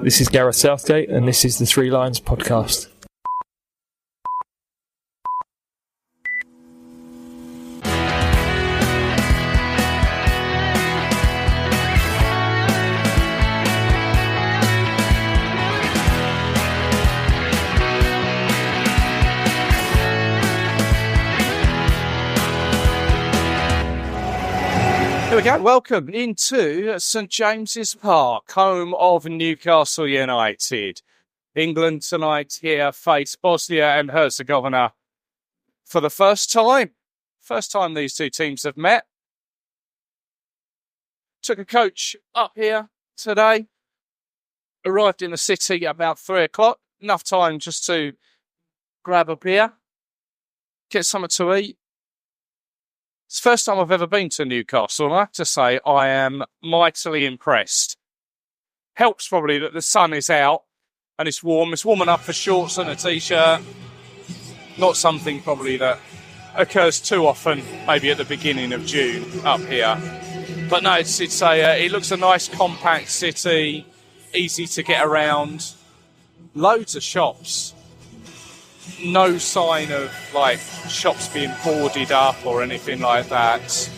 This is Gareth Southgate, and this is the Three Lions podcast. Here we go. Welcome into St James's Park, home of Newcastle United. England tonight here face Bosnia and Herzegovina for the first time. First time these two teams have met. Took a coach up here today. Arrived in the city at about 3 o'clock. Enough time just to grab a beer, get something to eat. It's the first time I've ever been to Newcastle, and I have to say I am mightily impressed. Helps probably that the sun is out and it's warm. It's warm enough for shorts and a t-shirt. Not something probably that occurs too often, maybe at the beginning of June up here. But no, it looks a nice compact city, easy to get around. Loads of shops. No sign of shops being boarded up or anything like that.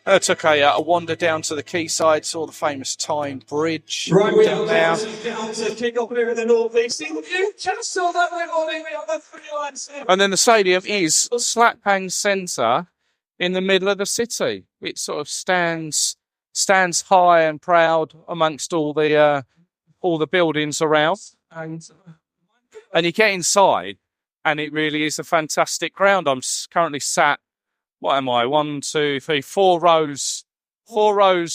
I took a wander down to the quayside, saw the famous Tyne Bridge. Right, we down are there. down to kick off here in the North East. Newcastle that way morning. We have the Three Lions here. And then the stadium is slap bang centre in the middle of the city. It sort of stands high and proud amongst all the buildings around. And you get inside, and it really is a fantastic ground. I'm currently sat, what am I, 1, 2, 3, 4 rows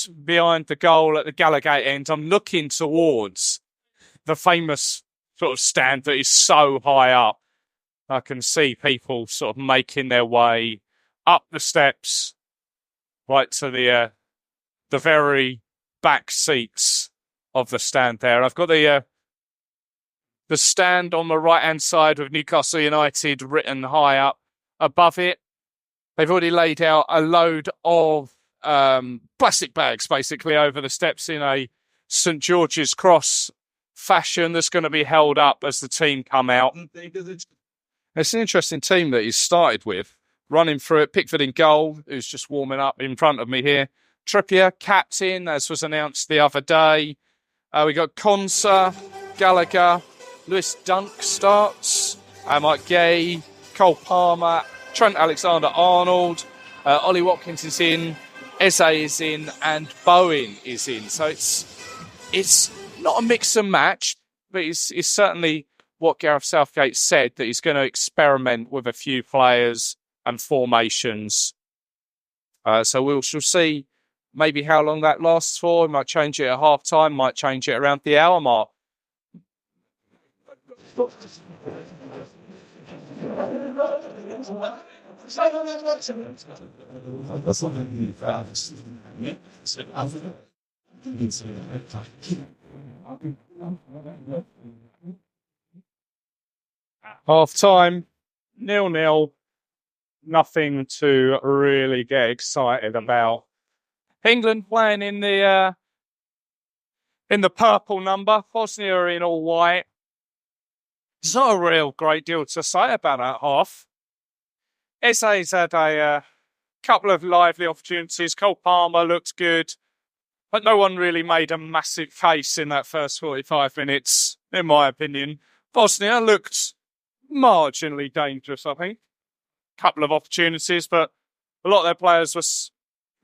behind the goal at the Gallagate end. I'm looking towards the famous sort of stand that is so high up. I can see people sort of making their way up the steps, right to the very back seats of the stand there. I've got the stand on the right-hand side with Newcastle United written high up above it. They've already laid out a load of plastic bags, basically, over the steps in a St George's Cross fashion that's going to be held up as the team come out. It's an interesting team that he's started with. Running through it, Pickford in goal, who's just warming up in front of me here. Trippier, captain, as was announced the other day. We got Konsa, Gallagher, Lewis Dunk starts, Mike Gay, Cole Palmer, Trent Alexander-Arnold, Ollie Watkins is in, Eze is in, and Bowen is in. So it's not a mix and match, but it's certainly what Gareth Southgate said, that he's going to experiment with a few players and formations. So we'll see maybe how long that lasts for. He might change it at half-time, might change it around the hour mark. Half time, 0-0. Nothing to really get excited about. England playing in the purple number. Bosnia are in all white. There's not a real great deal to say about that half. Eze's had a couple of lively opportunities. Cole Palmer looked good, but no one really made a massive case in that first 45 minutes, in my opinion. Bosnia looked marginally dangerous, I think. Couple of opportunities, but a lot of their players were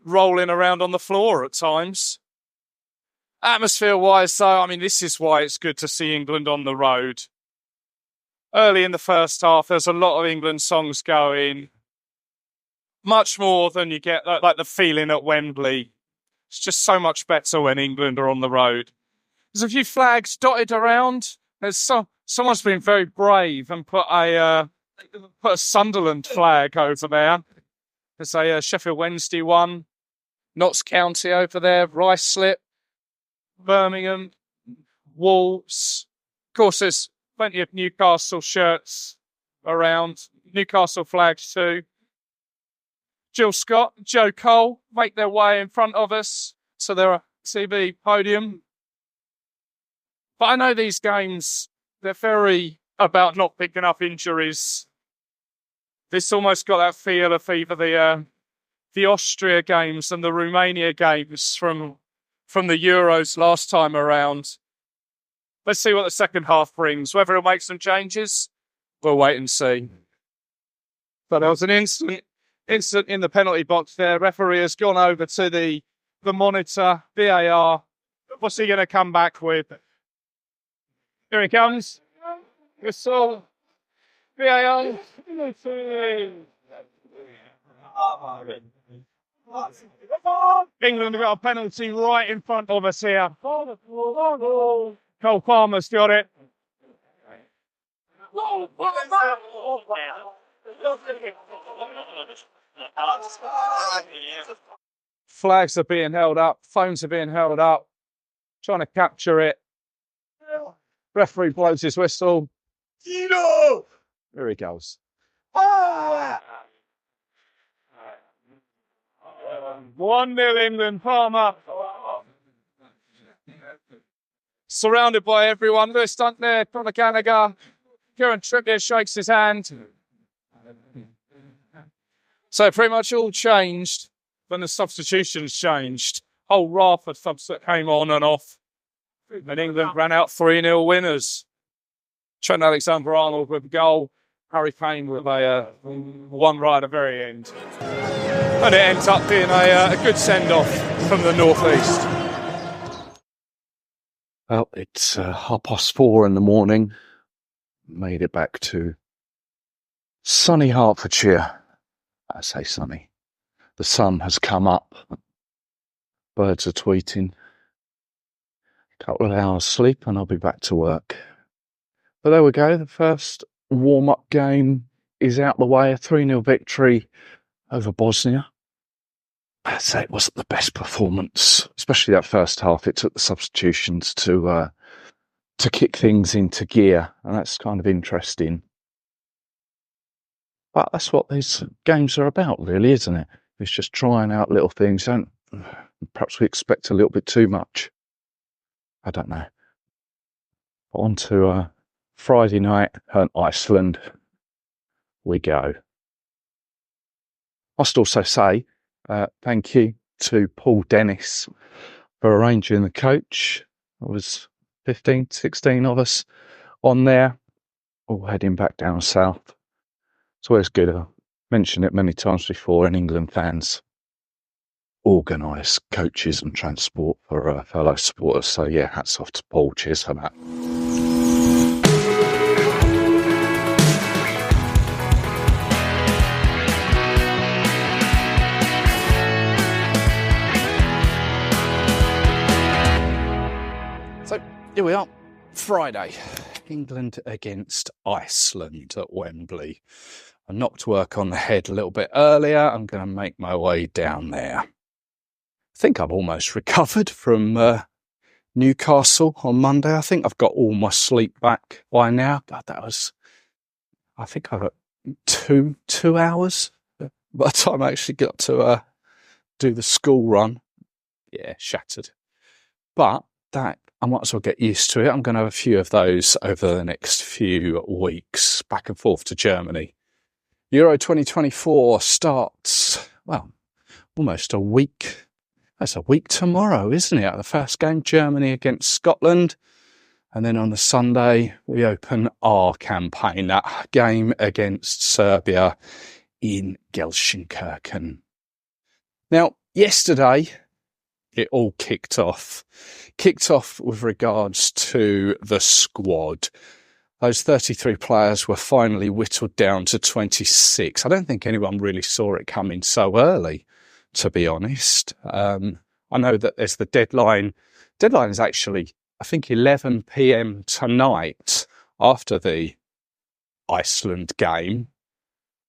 rolling around on the floor at times. Atmosphere-wise, though, I mean, this is why it's good to see England on the road. Early in the first half, there's a lot of England songs going. Much more than you get like the feeling at Wembley. It's just so much better when England are on the road. There's a few flags dotted around. Someone's been very brave and put a Sunderland flag over there. There's a Sheffield Wednesday one. Notts County over there. Ruislip. Birmingham. Wolves. Of course, there's plenty of Newcastle shirts around. Newcastle flags too. Jill Scott, Joe Cole make their way in front of us to their TV podium. But I know these games, they're very about not picking up injuries. This almost got that feel of either the Austria games and the Romania games from the Euros last time around. Let's see what the second half brings. Whether it'll make some changes, we'll wait and see. But there was an incident in the penalty box there. Referee has gone over to the monitor, VAR. What's he going to come back with? Here he comes. Whistle. VAR. England have got a penalty right in front of us here. Cole Palmer's got it. Flags are being held up, phones are being held up, trying to capture it. Referee blows his whistle. Here he goes. 1-0 England, Palmer. Surrounded by everyone. Lewis Dunk there, Conor Gallagher. Kieran Trippier shakes his hand. So pretty much all changed when the substitutions changed. Whole raft of subs that came on and off. And England ran out 3-0 winners. Trent Alexander-Arnold with a goal. Harry Kane with a one right at the very end. And it ends up being a good send-off from the northeast. Well, it's 4:30 in the morning. Made it back to sunny Hertfordshire. I say sunny. The sun has come up. Birds are tweeting. A couple of hours sleep and I'll be back to work. But there we go. The first warm-up game is out the way. A 3-0 victory over Bosnia. I'd say it wasn't the best performance, especially that first half. It took the substitutions to kick things into gear, and that's kind of interesting. But that's what these games are about, really, isn't it? It's just trying out little things. Perhaps we expect a little bit too much. I don't know. On to Friday night at Iceland we go. Must also say thank you to Paul Dennis for arranging the coach. There was 15, 16 of us on there, all heading back down south. It's always good. I've mentioned it many times before, and England fans organise coaches and transport for fellow supporters. So yeah, hats off to Paul. Cheers for that. So here we are, Friday. England against Iceland at Wembley. I knocked work on the head a little bit earlier. I'm going to make my way down there. I think I've almost recovered from Newcastle on Monday. I think I've got all my sleep back by now. God, I think I got two hours by the time I actually got to do the school run. Yeah, shattered. But that, I might as well get used to it. I'm going to have a few of those over the next few weeks, back and forth to Germany. Euro 2024 starts, well, almost a week. That's a week tomorrow, isn't it? The first game, Germany against Scotland. And then on the Sunday, we open our campaign, that game against Serbia in Gelsenkirchen. Now, yesterday, it all kicked off. Kicked off with regards to the squad. Those 33 players were finally whittled down to 26. I don't think anyone really saw it coming so early, to be honest. I know that there's the deadline. Deadline is actually, I think, 11 p.m. tonight after the Iceland game.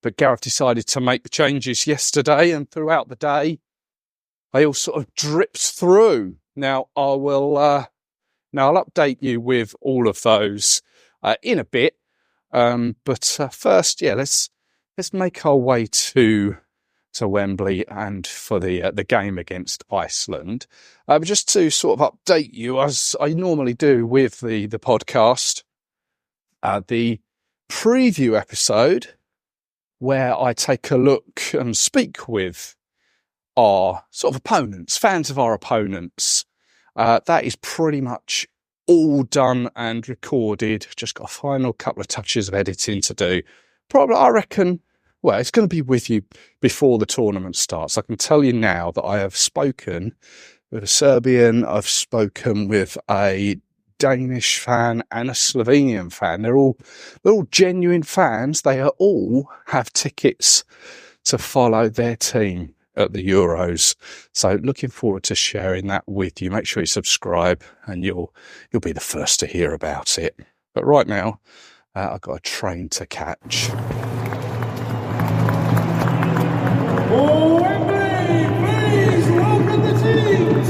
But Gareth decided to make the changes yesterday, and throughout the day, they all sort of dripped through. Now, I'll update you with all of those in a bit. But first, yeah, let's make our way to to Wembley and for the game against Iceland. But just to sort of update you, as I normally do with the podcast, the preview episode where I take a look and speak with our sort of opponents, fans of our opponents, that is pretty much all done and recorded. Just got a final couple of touches of editing to do. Probably, I reckon, well, it's going to be with you before the tournament starts. I can tell you now that I have spoken with a Serbian, I've spoken with a Danish fan and a Slovenian fan. They're all genuine fans. They are all have tickets to follow their team at the Euros. So looking forward to sharing that with you. Make sure you subscribe and you'll be the first to hear about it. But right now, I've got a train to catch. Oh, Wembley, please welcome the teams,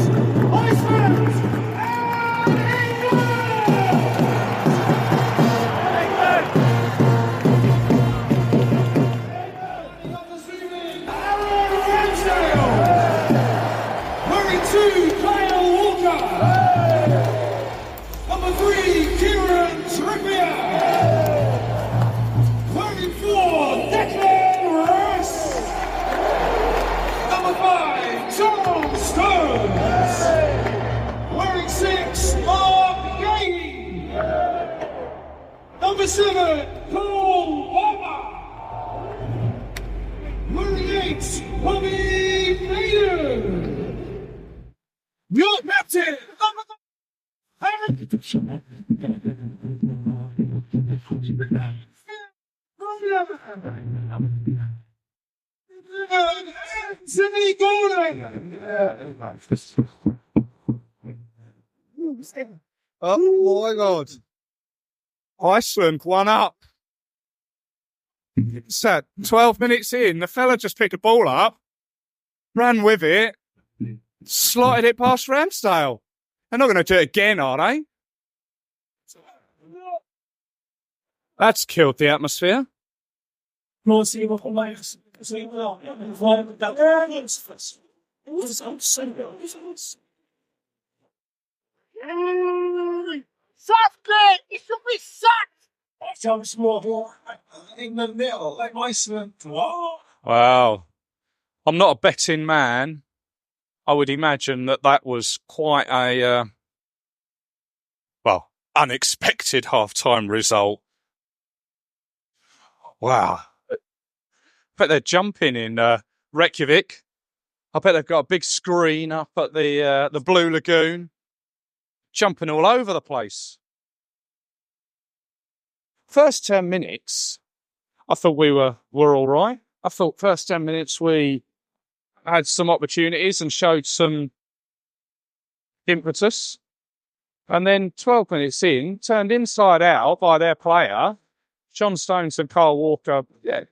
Iceland and England! This evening, Aaron Ramsdale, wearing 2, Kyle Walker, number 3, Kieran Trippier, wearing 4, Declan Rice, number 5, Tom Stones, wearing 6, Mark Gay, number 7, Paul Palmer, wearing 8, Bobby Maiden, your captain, Anthony Gordon. Oh my God. Iceland 1-up. So 12 minutes in, the fella just picked the ball up, ran with it, slotted it past Ramsdale. They're not going to do it again, are they? That's killed the atmosphere. Softly! It should be sacked! Sounds more England nil, like Iceland. Wow. I'm not a betting man. I would imagine that was quite a, unexpected half-time result. Wow. I bet they're jumping in Reykjavik. I bet they've got a big screen up at the Blue Lagoon. Jumping all over the place. First 10 minutes, I thought we were all right. I thought first 10 minutes we had some opportunities and showed some impetus. And then 12 minutes in, turned inside out by their player. John Stones and Kyle Walker,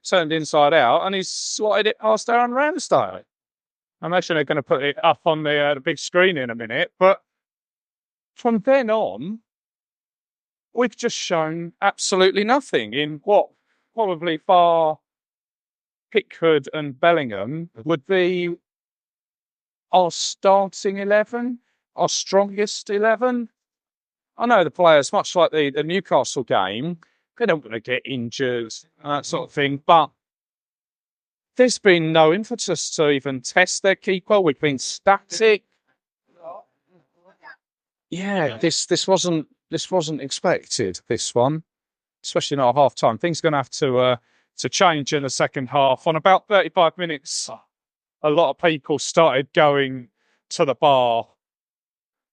turned inside out, and he's slotted it past Aaron Ramsdale. I imagine they're going to put it up on the big screen in a minute. But from then on, we've just shown absolutely nothing in what probably far Pickford and Bellingham would be our starting 11, our strongest 11. I know the players, much like the Newcastle game, they don't want to get injured and that sort of thing, but there's been no impetus to even test their keeper. We've been static. Yeah, this wasn't expected, this one, especially not at half time. Things are going to have to change in the second half. On about 35 minutes, a lot of people started going to the bar.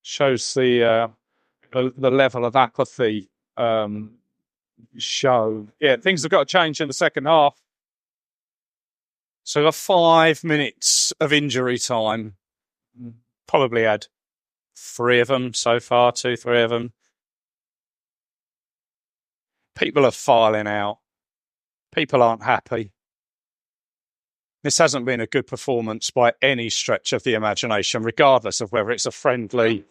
Shows the level of apathy shown. Yeah, things have got to change in the second half. So 5 minutes of injury time. Probably had 3 of them so far, 2-3 of them. People are filing out. People aren't happy. This hasn't been a good performance by any stretch of the imagination, regardless of whether it's a friendly.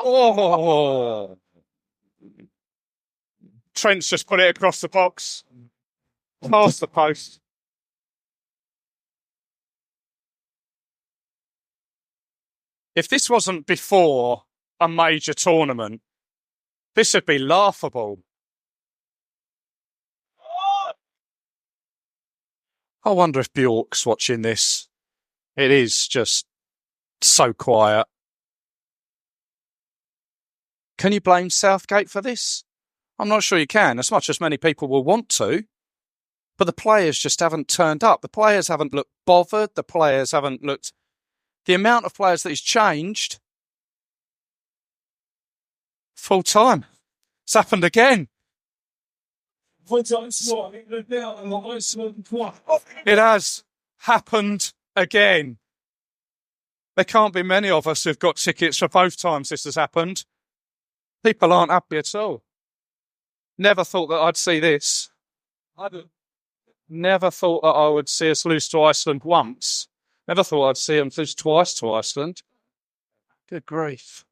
Oh! Trent's just put it across the box. Past the post. If this wasn't before a major tournament, this would be laughable. I wonder if Bjork's watching this. It is just so quiet. Can you blame Southgate for this? I'm not sure you can, as much as many people will want to. But the players just haven't turned up. The players haven't looked bothered. The players haven't looked... The amount of players that he's changed... Full time. It's happened again. It has happened again. There can't be many of us who've got tickets for both times this has happened. People aren't happy at all. Never thought that I'd see this. Never thought that I would see us lose to Iceland once. Never thought I'd see them lose twice to Iceland. Good grief.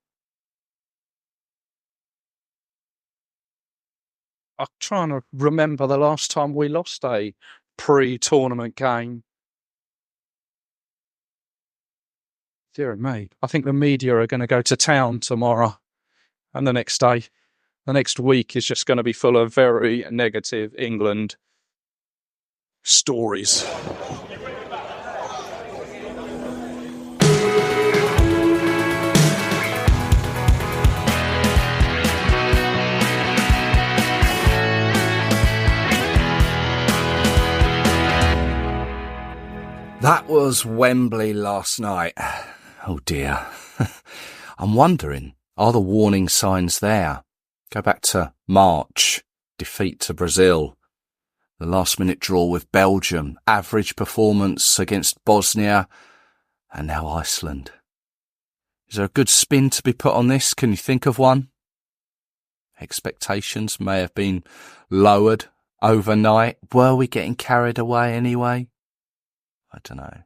I'm trying to remember the last time we lost a pre-tournament game. Dear me. I think the media are going to go to town tomorrow and the next day. The next week is just going to be full of very negative England stories. That was Wembley last night. Oh dear. I'm wondering, are the warning signs there? Go back to March, defeat to Brazil, the last-minute draw with Belgium, average performance against Bosnia, and now Iceland. Is there a good spin to be put on this? Can you think of one? Expectations may have been lowered overnight. Were we getting carried away anyway? I don't know.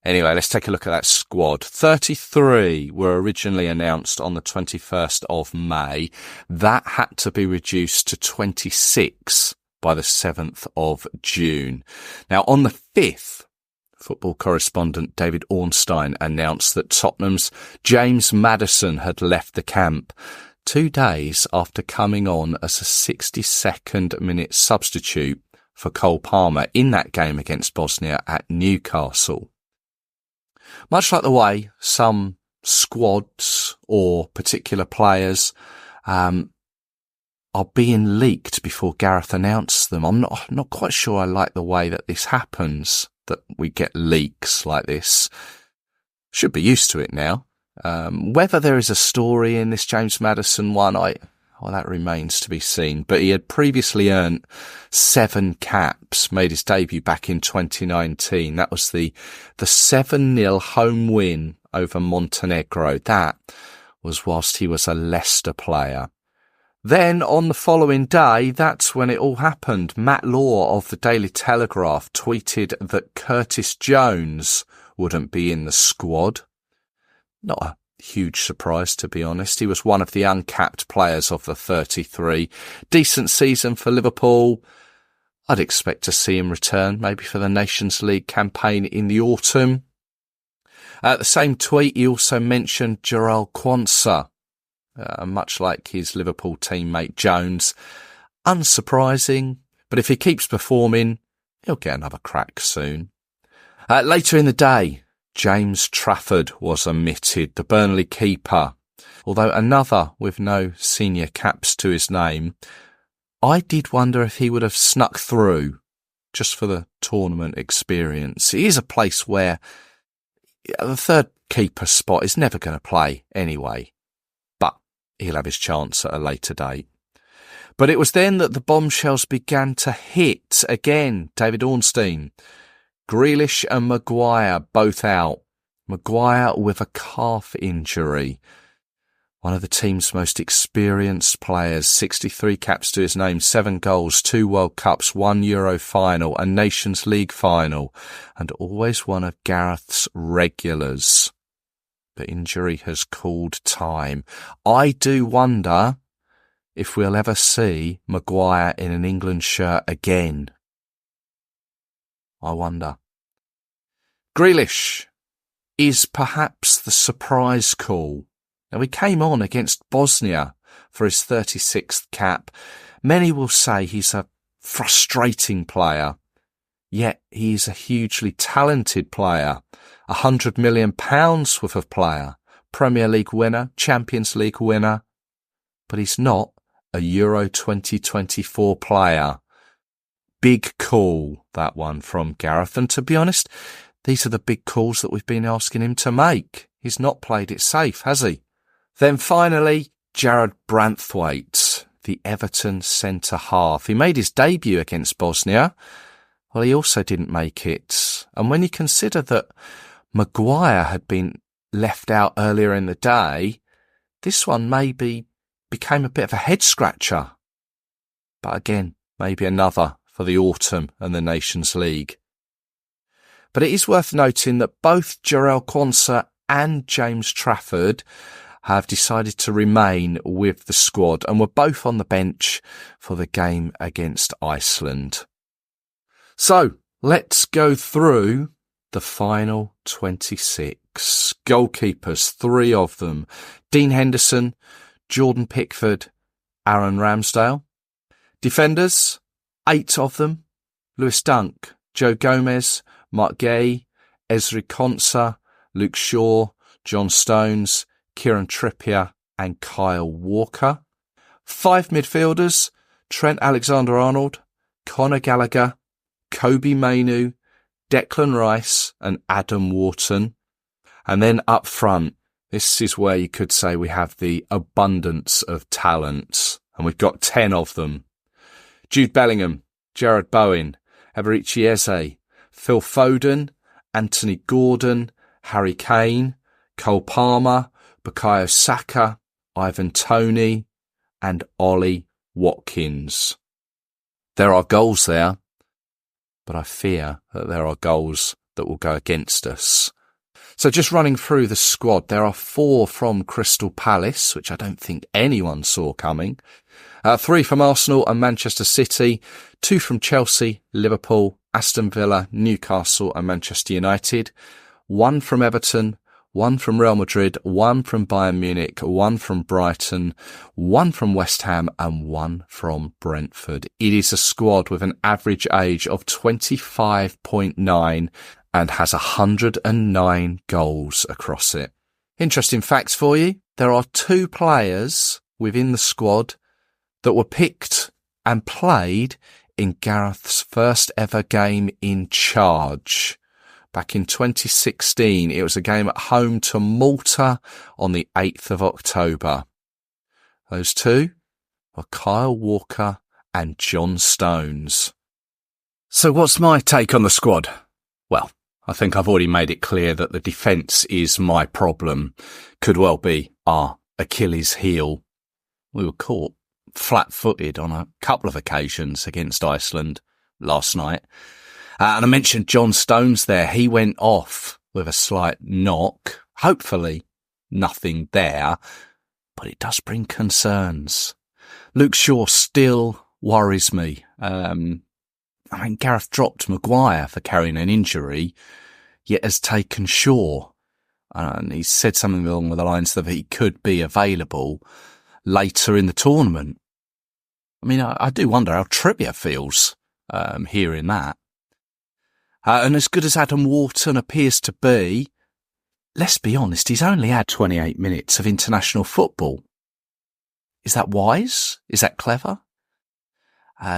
Anyway, let's take a look at that squad. 33 were originally announced on the 21st of May. That had to be reduced to 26 by the 7th of June. Now, on the 5th, football correspondent David Ornstein announced that Tottenham's James Maddison had left the camp 2 days after coming on as a 62nd minute substitute for Cole Palmer in that game against Bosnia at Newcastle. Much like the way some squads or particular players are being leaked before Gareth announced them, I'm not quite sure I like the way that this happens, that we get leaks like this. Should be used to it now. Whether there is a story in this James Maddison one, that remains to be seen. But he had previously earned 7 caps, made his debut back in 2019. That was the 7-0 home win over Montenegro. That was whilst he was a Leicester player. Then on the following day, that's when it all happened. Matt Law of the Daily Telegraph tweeted that Curtis Jones wouldn't be in the squad. Not a huge surprise, to be honest. He was one of the uncapped players of the 33. Decent season for Liverpool. I'd expect to see him return, maybe for the Nations League campaign in the autumn. At the same tweet, he also mentioned Jarell Quansah, much like his Liverpool teammate Jones. Unsurprising, but if he keeps performing, he'll get another crack soon. Later in the day, James Trafford was omitted, the Burnley keeper. Although another with no senior caps to his name, I did wonder if he would have snuck through just for the tournament experience. It is a place where the third keeper spot is never going to play anyway, but he'll have his chance at a later date. But it was then that the bombshells began to hit again. David Ornstein, Grealish and Maguire both out. Maguire with a calf injury. One of the team's most experienced players, 63 caps to his name, 7 goals, 2 World Cups, 1 Euro final, a Nations League final, and always one of Gareth's regulars. But injury has called time. I do wonder if we'll ever see Maguire in an England shirt again. I wonder. Grealish is perhaps the surprise call. Now, he came on against Bosnia for his 36th cap. Many will say he's a frustrating player, yet he's a hugely talented player, £100 million worth of player, Premier League winner, Champions League winner, but he's not a Euro 2024 player. Big call, that one from Gareth. And to be honest, these are the big calls that we've been asking him to make. He's not played it safe, has he? Then finally, Jarrad Branthwaite, the Everton centre-half. He made his debut against Bosnia. Well, he also didn't make it. And when you consider that Maguire had been left out earlier in the day, this one maybe became a bit of a head-scratcher. But again, maybe another for the autumn and the Nations League. But it is worth noting that both Jarell Quansah and James Trafford have decided to remain with the squad and were both on the bench for the game against Iceland. So, let's go through the final 26. Goalkeepers, 3 of them. Dean Henderson, Jordan Pickford, Aaron Ramsdale. Defenders, 8 of them. Lewis Dunk, Joe Gomez, Mark Gay, Ezri Konsa, Luke Shaw, John Stones, Kieran Trippier and Kyle Walker. 5 midfielders, Trent Alexander-Arnold, Conor Gallagher, Kobe Mainoo, Declan Rice and Adam Wharton. And then up front, this is where you could say we have the abundance of talent, and we've got 10 of them. Jude Bellingham, Jared Bowen, Eberichi Eze, Phil Foden, Anthony Gordon, Harry Kane, Cole Palmer, Bukayo Saka, Ivan Toney and Ollie Watkins. There are goals there, but I fear that there are goals that will go against us. So just running through the squad, there are 4 from Crystal Palace, which I don't think anyone saw coming. 3 from Arsenal and Manchester City, 2 from Chelsea, Liverpool, Aston Villa, Newcastle and Manchester United, 1 from Everton, 1 from Real Madrid, 1 from Bayern Munich, 1 from Brighton, 1 from West Ham and 1 from Brentford. It is a squad with an average age of 25.9 and has 109 goals across it. Interesting facts for you. There are 2 players within the squad that were picked and played in Gareth's first ever game in charge. Back in 2016, it was a game at home to Malta on the 8th of October. Those 2 were Kyle Walker and John Stones. So what's my take on the squad? Well, I think I've already made it clear that the defence is my problem. Could well be our Achilles heel. We were caught flat-footed on a couple of occasions against Iceland last night. And I mentioned John Stones there. He went off with a slight knock. Hopefully nothing there, but it does bring concerns. Luke Shaw still worries me. Gareth dropped Maguire for carrying an injury, yet has taken Shaw. And he said something along the lines that he could be available later in the tournament. I do wonder how Trippier feels hearing that. And as good as Adam Wharton appears to be, let's be honest, he's only had 28 minutes of international football. Is that wise? Is that clever?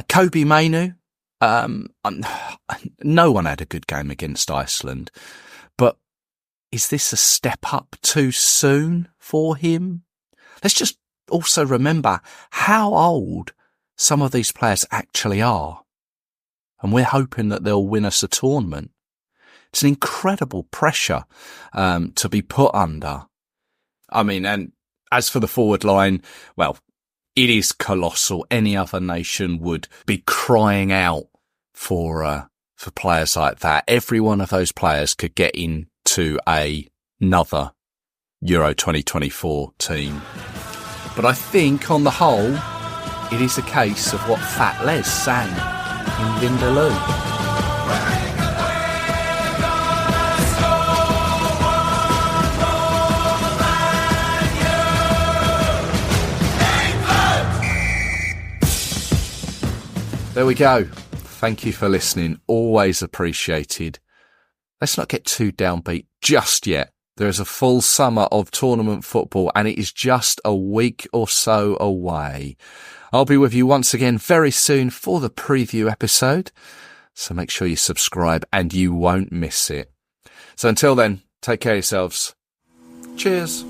Kobe Mainoo, no one had a good game against Iceland, but is this a step up too soon for him? Let's just also remember how old some of these players actually are. And we're hoping that they'll win us a tournament. It's an incredible pressure to be put under. And as for the forward line, well, it is colossal. Any other nation would be crying out for players like that. Every one of those players could get into another Euro 2024 team. But I think on the whole, it is a case of what Fat Les sang in Vindaloo. There we go. Thank you for listening. Always appreciated. Let's not get too downbeat just yet. There is a full summer of tournament football and it is just a week or so away. I'll be with you once again very soon for the preview episode. So make sure you subscribe and you won't miss it. So until then, take care of yourselves. Cheers.